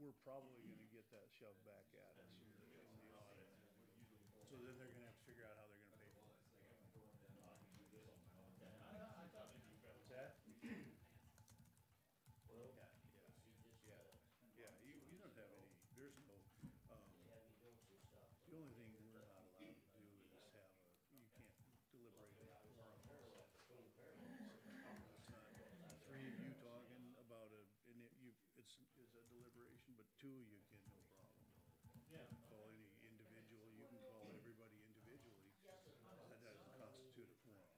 we're probably gonna get that shoved back at us in the audit. So then they're gonna have to figure out how they're gonna pay for it. What's that? Yeah, you don't have any, there's no, the only thing we're not allowed to do is have you can't deliberate in a quorum. It's not three of you talking about it's a deliberation, but two of you can, no problem. You can call any individual, you can call everybody individually, that doesn't constitute a quorum.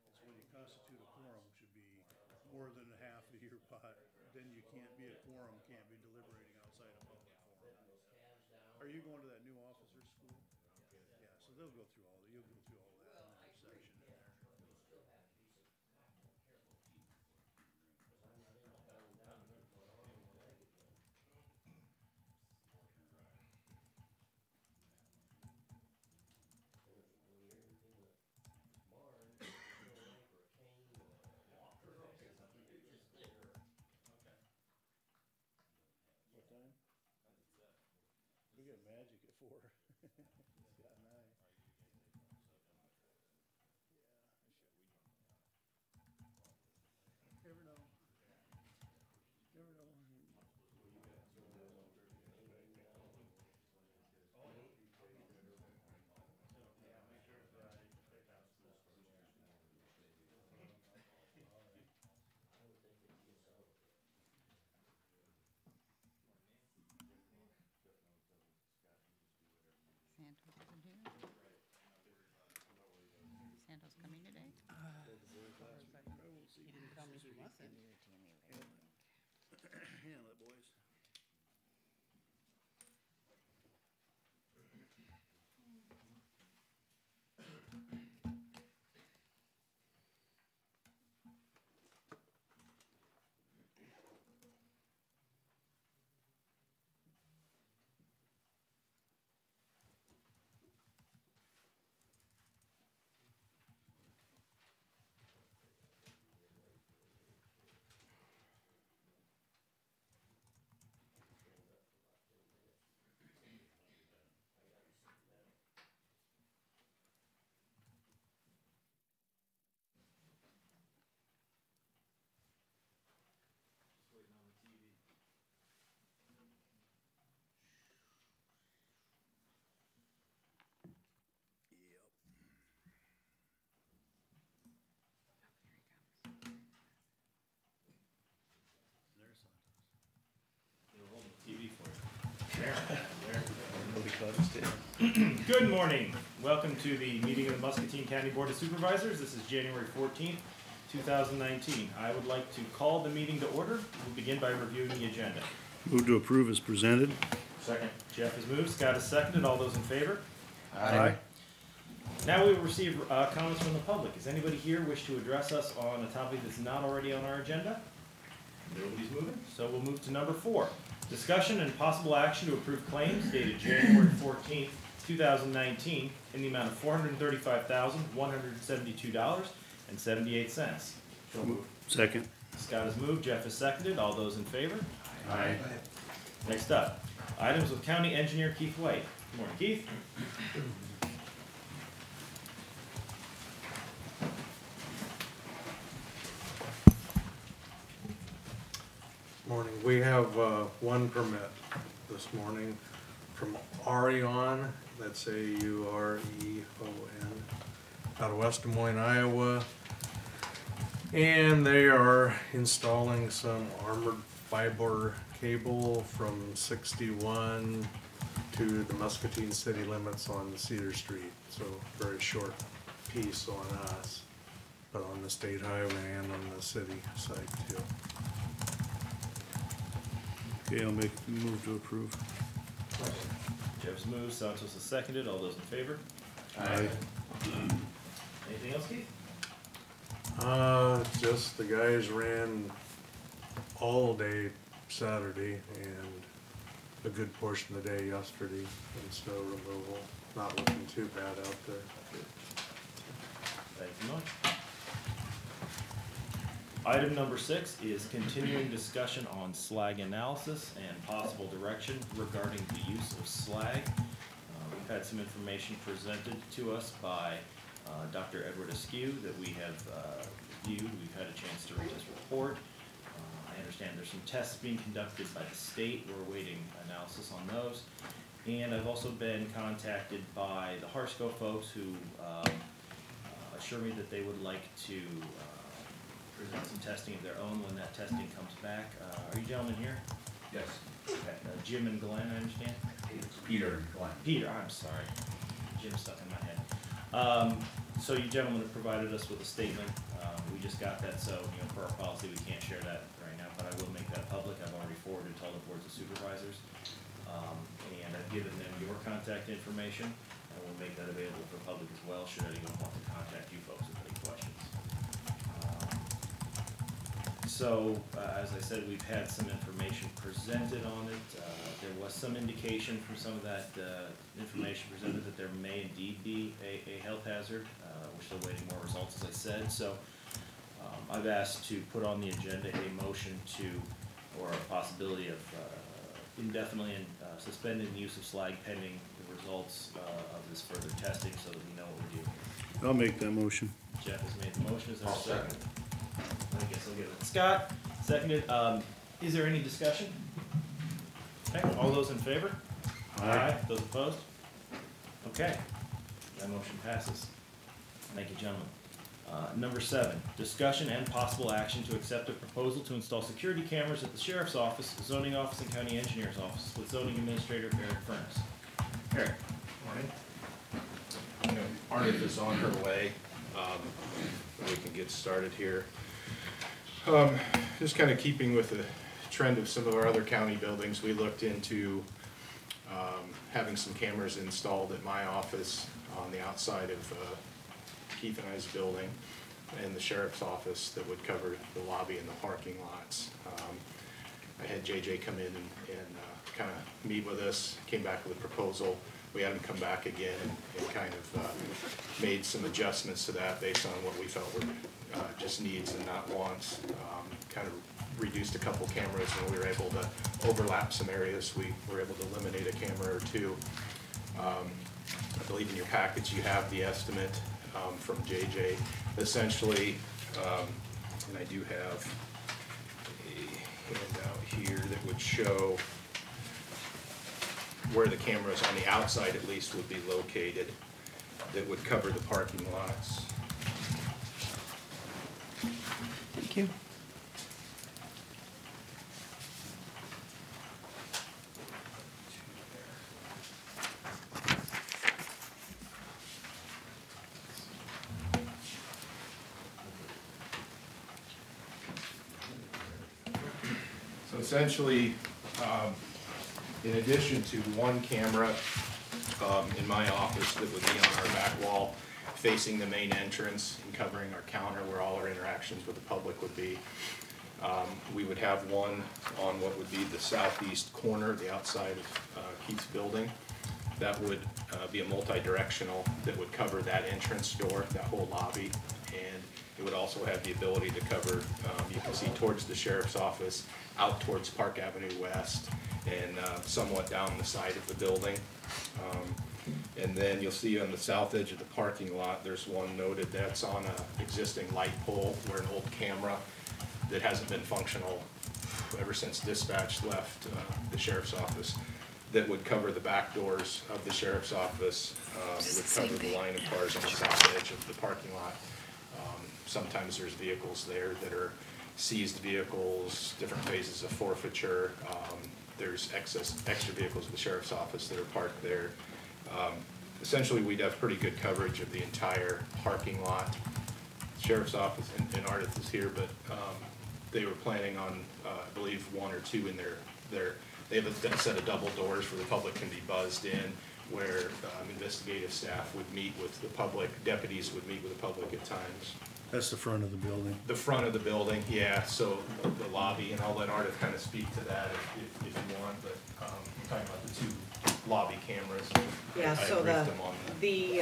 It's when you constitute a quorum should be more than half of your pot, then you can't be a quorum, can't be deliberating outside a public forum. Are you going to that new officer school? Yeah, so they'll go through you'll go through all that in their section in there. What time? We got magic at 4. Scott and I. Yeah. Never know. Never know. Santos isn't here. Santos coming today? You didn't tell me she wasn't. Handle it, boys. Good morning. Welcome to the meeting of the Muscatine County Board of Supervisors. This is January 14th, 2019. I would like to call the meeting to order. We'll begin by reviewing the agenda. Move to approve as presented. Second. Jeff has moved. Scott has seconded. All those in favor? Aye. Now we will receive comments from the public. Does anybody here wish to address us on a topic that's not already on our agenda? Nobody's moving. So we'll move to number 4. Discussion and possible action to approve claims dated January 14th, 2019 in the amount of $435,172.78. Second. Scott has moved. Jeff has seconded. All those in favor? Aye. Next up, items with County Engineer Keith White. Good morning, Keith. Morning. We have one permit this morning from Arion, that's A-U-R-E-O-N, out of West Des Moines, Iowa. And they are installing some armored fiber cable from 61 to the Muscatine city limits on Cedar Street. So very short piece on us, but on the state highway and on the city side too. Okay, I'll move to approve. Jeff's moved. Santos has seconded. All those in favor? Aye. Anything else, Keith? Just the guys ran all day Saturday and a good portion of the day yesterday in snow removal. Not looking too bad out there. Thank you much. Item number 6 is continuing discussion on slag analysis and possible direction regarding the use of slag. We've had some information presented to us by Dr. Edward Askew that we have reviewed. We've had a chance to read his report. I understand there's some tests being conducted by the state. We're awaiting analysis on those. And I've also been contacted by the Harsco folks who assure me that they would like to present some testing of their own when that testing comes back. Are you gentlemen here? Yes. Okay. Jim and Glenn, I understand? Peter and Glenn. Peter, I'm sorry. Jim's stuck in my head. So you gentlemen have provided us with a statement. We just got that, so per our policy, we can't share that right now, but I will make that public. I've already forwarded to all the boards of supervisors. And I've given them your contact information, and we'll make that available for public as well, should anyone want to contact you folks with any questions. So, as I said, we've had some information presented on it. There was some indication from some of that information presented that there may indeed be a health hazard. We're still waiting more results, as I said. So, I've asked to put on the agenda a motion to, or a possibility of indefinitely suspending the use of slag pending the results of this further testing so that we know what we're doing. I'll make that motion. Jeff has made the motion. Is there a I'll second? second. I guess I'll give it to Scott. Seconded. Is there any discussion? Okay, all those in favor? Aye. Those opposed? Okay, that motion passes. Thank you, gentlemen. Number 7, discussion and possible action to accept a proposal to install security cameras at the Sheriff's Office, Zoning Office, and County Engineer's Office with Zoning Administrator Eric Furnace. Eric. Morning. Arnett is on her way. We can get started here. Just kind of keeping with the trend of some of our other county buildings, we looked into having some cameras installed at my office on the outside of Keith and I's building and the sheriff's office that would cover the lobby and the parking lots. I had JJ come in and kind of meet with us, came back with a proposal. We had him come back again and kind of made some adjustments to that based on what we felt were just needs and not wants. Kind of reduced a couple cameras, and we were able to overlap some areas. We were able to eliminate a camera or two. I believe in your package you have the estimate from JJ. Essentially, and I do have a handout here that would show where the cameras on the outside at least would be located that would cover the parking lots. Thank you. So essentially, in addition to one camera in my office that would be on our back wall facing the main entrance and covering our counter where all our interactions with the public would be, we would have one on what would be the southeast corner, the outside of Keith's building. That would be a multi-directional that would cover that entrance door, that whole lobby, and it would also have the ability to cover, you can see towards the sheriff's office, out towards Park Avenue West, and somewhat down the side of the building. And then you'll see on the south edge of the parking lot, there's one noted that's on an existing light pole where an old camera that hasn't been functional ever since dispatch left the sheriff's office, that would cover the back doors of the sheriff's office, would cover the line of cars on the south edge of the parking lot. Sometimes there's vehicles there that are seized vehicles, different phases of forfeiture. There's extra vehicles at the sheriff's office that are parked there. Essentially, we'd have pretty good coverage of the entire parking lot. Sheriff's office, and Ardith is here, but they were planning on, I believe, one or two in they have a set of double doors where the public can be buzzed in, where investigative staff would meet with the public, deputies would meet with the public at times. That's the front of the building. The front of the building, yeah, so the lobby, and I'll let Ardith kind of speak to that if you want, but I'm talking about the two lobby cameras. Yeah, I so briefed them on that. the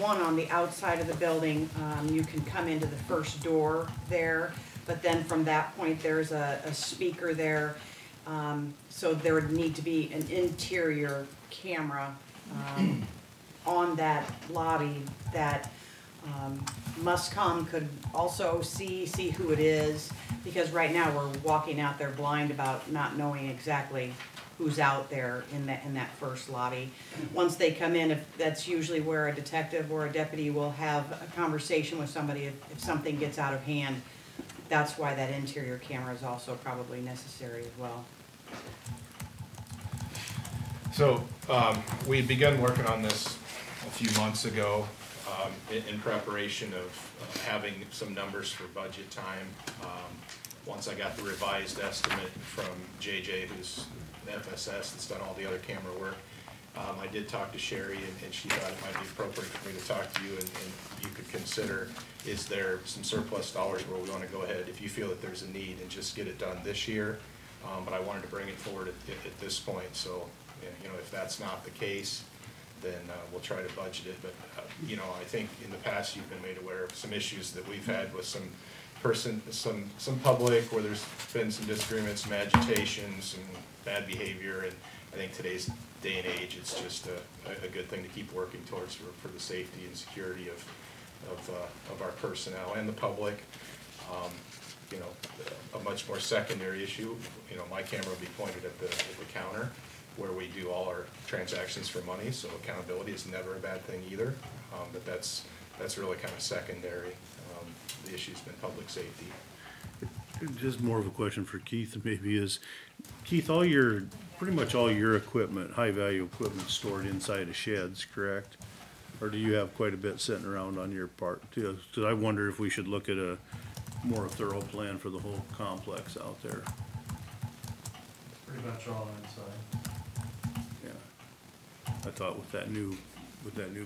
one on the outside of the building, you can come into the first door there. but then from that point, there's a speaker there. So there would need to be an interior camera on that lobby that Muscom could also see who it is, because right now we're walking out there blind about not knowing exactly who's out there in that first lobby. Once they come in, if that's usually where a detective or a deputy will have a conversation with somebody if something gets out of hand. That's why that interior camera is also probably necessary as well. So, we had begun working on this a few months ago, in preparation of having some numbers for budget time. Once I got the revised estimate from JJ, who's the FSS that's done all the other camera work, I did talk to Sherry, and she thought it might be appropriate for me to talk to you, and you could consider, is there some surplus dollars where we want to go ahead, if you feel that there's a need, and just get it done this year. But I wanted to bring it forward at this point, so, you know, if that's not the case, then we'll try to budget it. But, you know, I think in the past you've been made aware of some issues that we've had with some public, where there's been some disagreements, some agitation, some bad behavior, and I think today's day and age, it's just a good thing to keep working towards for the safety and security of our personnel and the public. You know, a much more secondary issue, you know, my camera will be pointed at the counter where we do all our transactions for money, so accountability is never a bad thing either. But that's really kind of secondary. The issue's been public safety. Just more of a question for Keith, maybe, is, Keith, pretty much all your equipment, high-value equipment, stored inside of sheds, correct? Or do you have quite a bit sitting around on your part too? Because I wonder if we should look at a more thorough plan for the whole complex out there. Pretty much all inside. Yeah, I thought with that new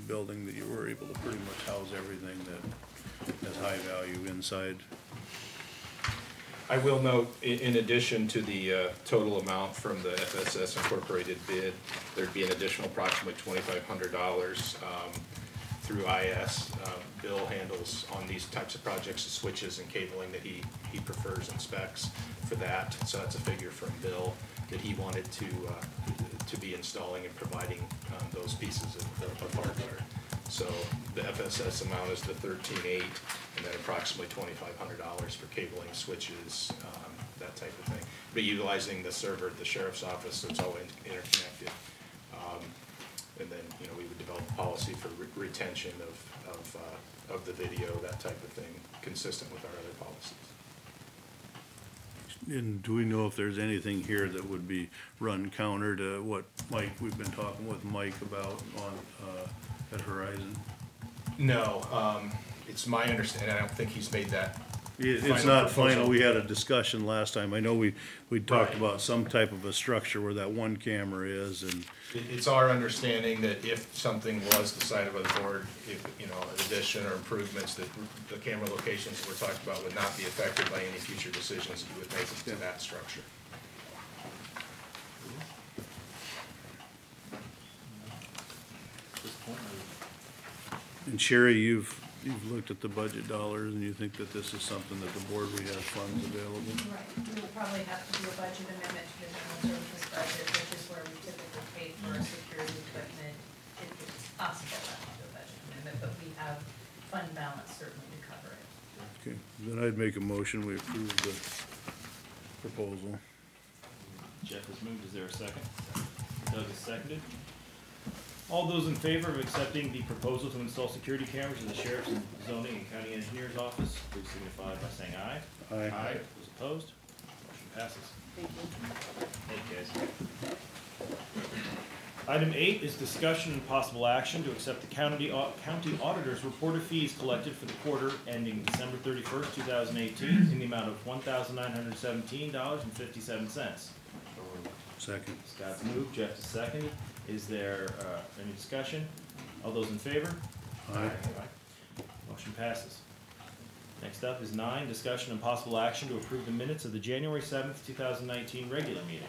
building that you were able to pretty much house everything that has high value inside. I will note, in addition to the total amount from the FSS Incorporated bid, there'd be an additional approximately $2,500 through IS. Bill handles on these types of projects the switches and cabling that he prefers and specs for that. So that's a figure from Bill that he wanted to be installing and providing those pieces of hardware. So the FSS amount is the $13,800, and then approximately $2,500 for cabling, switches, that type of thing. But utilizing the server at the sheriff's office, so it's all interconnected. And then, you know, we would develop a policy for retention of the video, that type of thing, consistent with our other policies. And do we know if there's anything here that would be run counter to what we've been talking with Mike about on, at Horizon? No, it's my understanding, I don't think he's made that. It's not final, we had a discussion last time, I know we talked Right. about some type of a structure where that one camera is, and It's our understanding that if something was decided by the board, if, you know, addition or improvements, that the camera locations that we're talking about would not be affected by any future decisions that you would make to that structure. And Sherry, you've looked at the budget dollars, and you think that this is something that the board would have funds available? Right, we will probably have to do a budget amendment to the general services budget, which is where we typically pay for our security equipment. It's possible to do a budget amendment, but we have fund balance certainly to cover it. Okay, then I'd make a motion, we approve the proposal. Jeff has moved, is there a second? Doug has seconded. All those in favor of accepting the proposal to install security cameras in the sheriff's and zoning and county engineer's office, please signify by saying aye. Aye. Those opposed? Motion passes. Thank you. Thank you, guys. Item 8 is discussion and possible action to accept the county auditor's report of fees collected for the quarter ending December 31st, 2018 in the amount of $1,917.57. Second. Scott's moved, Jeff is seconded. Is there any discussion? All those in favor? Aye. Motion passes. Next up is 9, discussion and possible action to approve the minutes of the January 7th, 2019 regular meeting.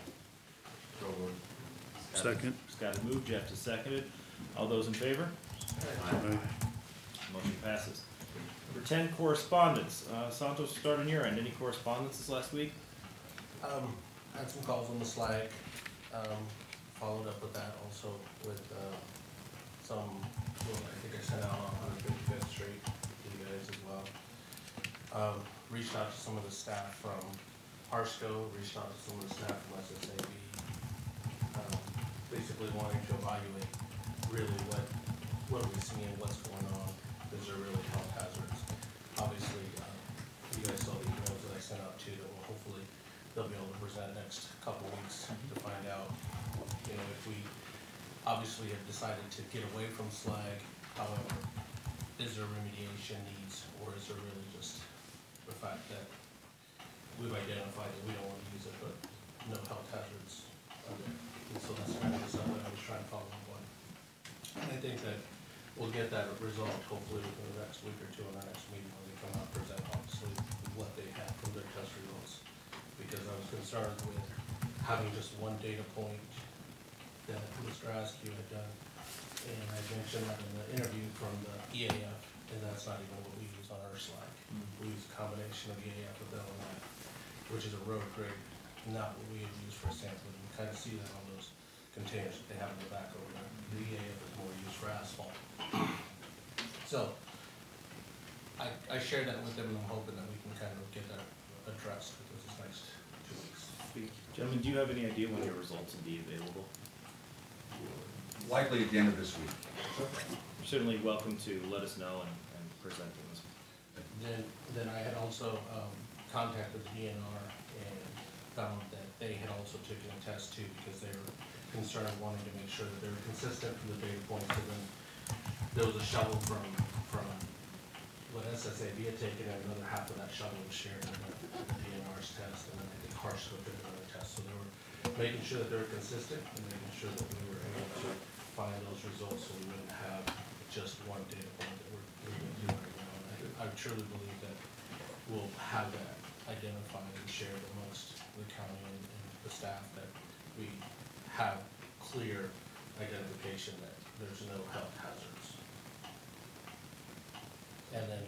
Second. Scott has moved, Jeff is seconded. All those in favor? Aye. Motion passes. Number 10, correspondence. Santos, start on your end. Any correspondence this last week? Had some calls on the slag, followed up with that also with, some, well, I think I sent out on 155th Street to you guys as well. Reached out to some of the staff from Harsco, reached out to some of the staff from SSAB, basically wanting to evaluate really what are we seeing, what's going on, is there really health hazards? Obviously, you guys saw the emails that I sent out too, that will hopefully they'll be able to present next couple of weeks to find out, you know, if we obviously have decided to get away from slag, however, is there remediation needs, or is there really just the fact that we've identified that we don't want to use it, but no health hazards are there? And so that's kind of something I was trying to follow up on. And I think that we'll get that resolved hopefully within the next week or two in our next meeting when they come out and present obviously what they have from their test results. Because I was concerned with having just one data point that Mr. Askew had done. And I mentioned that in the interview from the EAF, and that's not even what we use on our slag. We use a combination of EAF with LNI, which is a road grade, not what we had used for sampling. You kind of see that on those containers that they have in the back over there. The EAF is more used for asphalt. So, I shared that with them, and I'm hoping that we can kind of get that addressed within this next 2 weeks. Gentlemen, do you have any idea when your results will be available? Likely at the end of this week. You're certainly welcome to let us know and present them. Then I had also contacted the DNR and found that they had also taken a test too, because they were concerned, wanting to make sure that they were consistent from the data points. And then there was a shuttle from what SSAB had taken, and another half of that shuttle was shared in the DNR's test, and then I think Harsco did another test. So they were making sure that they were consistent and making sure that we were able to find those results, so we wouldn't have just one data point that we're going to do right now. And I truly believe that we'll have that identified and shared amongst the county and the staff, that we have clear identification that there's no health hazards. And then,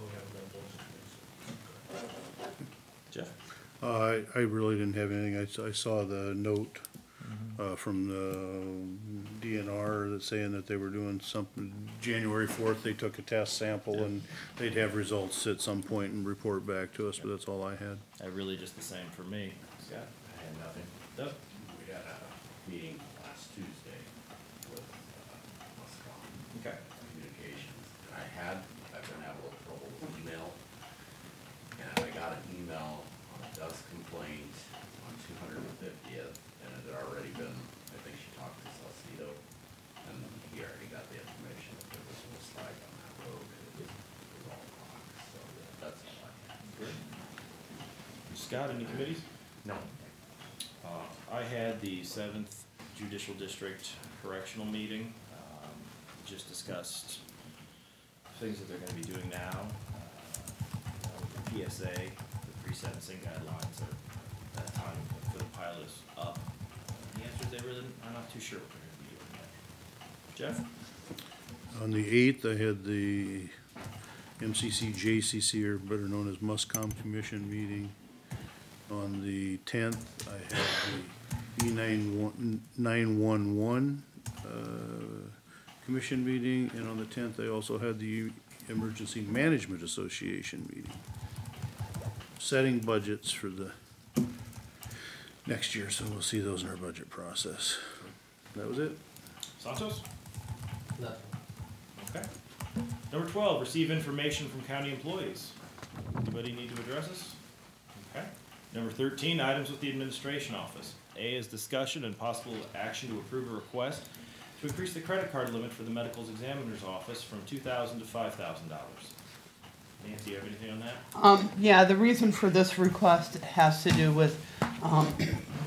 we have no bullshit. Jeff? I really didn't have anything. I saw the note from the DNR that's saying that they were doing something, January 4th, they took a test sample and they'd have results at some point and report back to us, but that's all I had. Really just the same for me. Scott? I had nothing. Doug? We had a meeting last Tuesday with Muscatine Okay. Communications. I've been having a little trouble with email. And I got an email on a dust complaint on 250th, and it had already been, I think she talked to Saucedo, and he already got the information that there was no slag on that road. It was all rock, so that's all I had. Scott, any committees? No. I had the 7th Judicial District Correctional meeting, just discussed things that they're gonna be doing now. With the PSA, the pre-sentencing guidelines are, that time for the pilot is up. The answer is they really are not too sure what they're gonna be doing yet. Jeff? On the 8th, I had the MCC JCC, or better known as Muscom Commission meeting. On the 10th, I had the E911 Commission meeting, and on the 10th, I also had the Emergency Management Association meeting, setting budgets for the next year, so we'll see those in our budget process. That was it. Santos? Nothing. Okay. Number 12, receive information from county employees. Anybody need to address us? Okay. Number 13, items with the administration office. A is discussion and possible action to approve a request to increase the credit card limit for the medical examiner's office from $2,000 to $5,000. Nancy, you have anything on that? Yeah, the reason for this request has to do with,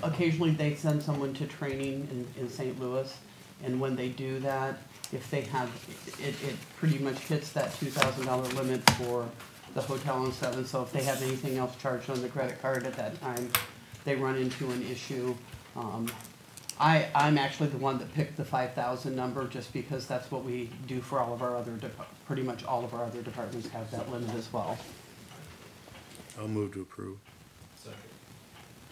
occasionally they send someone to training in St. Louis, and when they do that, if they have, it pretty much hits that $2,000 limit for the hotel and stuff, and so if they have anything else charged on the credit card at that time, they run into an issue. I'm actually the one that picked the 5,000 number, just because that's what we do for all of our other, pretty much all of our other departments have that limit as well. I'll move to approve. Second.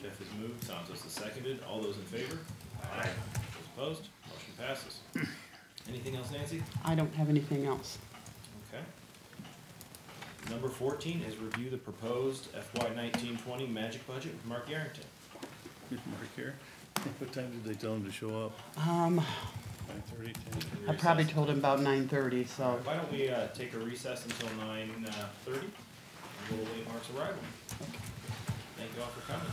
Jeff has moved, Santos has seconded. All those in favor? Aye. Those opposed? Motion passes. Anything else, Nancy? I don't have anything else. Okay. Number 14 is review the proposed FY 19-20 magic budget with Mark Yarrington. Mark here. What time did they tell him to show up? 9:30, 10? I probably told him about 9:30, so. Why don't we take a recess until 9:30, and we'll await Mark's arrival. Thank you all for coming.